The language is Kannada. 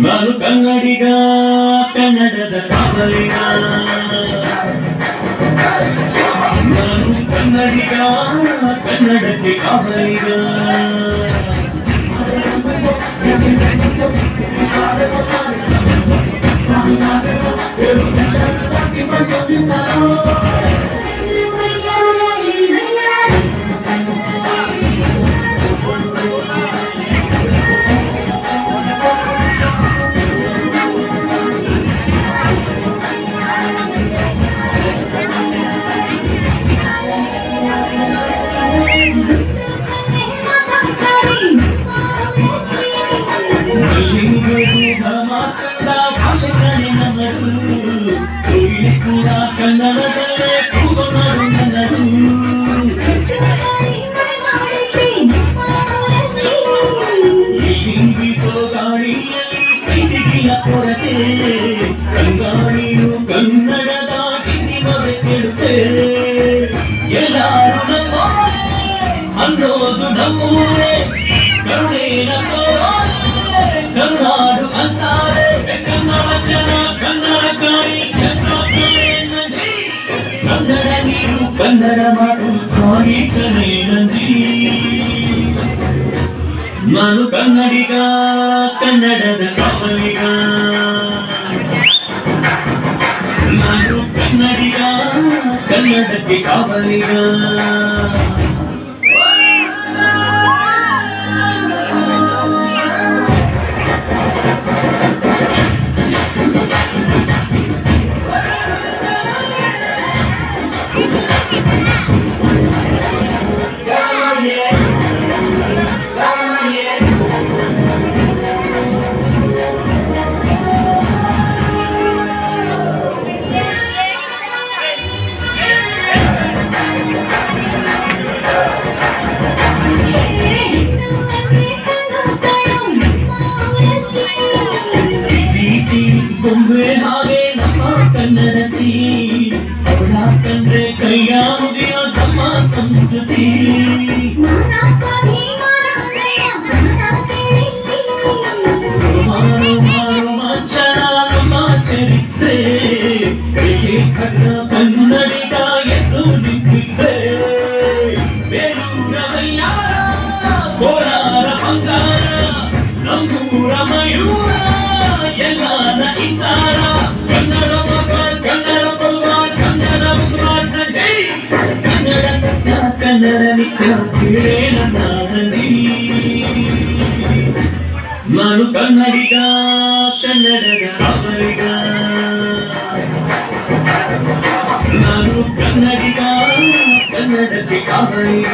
ನಾನು ಕನ್ನಡಿಗ ಕನ್ನಡದ ಕಾವಲಿಗ ನಾನು ಕನ್ನಡಿಗ ಕನ್ನಡಕ್ಕೆ ಕಾವಲಿಗ ಕನ್ನಡದಲ್ಲೇ ಕೂಗೊಂಡು ನನ್ನದು ಇಂಗಿಸೋ ಗಾಳಿಯಲ್ಲಿ ಪ್ರೀತಿಗಿಯ ಕೊರತೆ ಕಂಗಾಳಿಯು ಕನ್ನಡದ ಕಿಂದಿಮದೆ ಕೇಳುತ್ತೆ ಎಲ್ಲಾರು ನಮ್ಮವರೇ ಅನ್ನೋದು ನಮ್ಮೂರೇ ಕರುಣೇನ ಕರುನಾಡು ಅಂತಾರೆ ಕನ್ನಡ ಜನ ಕನ್ನಡ ಗಾಳಿ ಕನ್ನಡ ನೀರು ಕನ್ನಡ ಮಾತು ಕಾಣಿಕನೇ ನಂದಿ ನಾನು ಕನ್ನಡಿಗ ಕನ್ನಡದ ಕಾವಲಿಗ ನಾನು ಕನ್ನಡಿಗ ಕನ್ನಡಕ್ಕೆ ಕಾವಲಿಗ ಗೊಂಬೆ ಹಾಗೆ ನಮ್ಮ ಕನ್ನಡತಿ ಅವಳ ಕಂಡ್ರೆ ಕೈಯ ಮುಗಿಯೋ ನಮ್ಮ ಸಂಸ್ಕೃತಿ ರೋಮಾಂಚನ ನಮ್ಮ ಚರಿತ್ರೆ ಕನ್ನಡಿಗ ಎಂದು ನಿಂತಿದ್ದೆ ಬೇಲೂರ ಮೈಯಾರ ಕೋಲಾರ ಬಂಗಾರ ನಮ್ಮೂರ ಮಯೂರ ಎಲ್ಲಾನ ಇದ್ದಾರ ಕನ್ನಡ ಮಗ ಕನ್ನಡ ಭಗವಾನ್ ಕನ್ನಡ ಭಗವಾನ್ ಜೈ ಕನ್ನಡ ಸತ್ಯ ಕನ್ನಡ ನಿತ್ಯ ಕೇಳೇ ನನ್ನ ನಂದಿ ನಾನು ಕನ್ನಡಿಗ ಕನ್ನಡದ ಕಾವಲಿಗ ನಾನು ಕನ್ನಡಿಗ ಕನ್ನಡಕ್ಕೆ ಕಾವಲಿಗ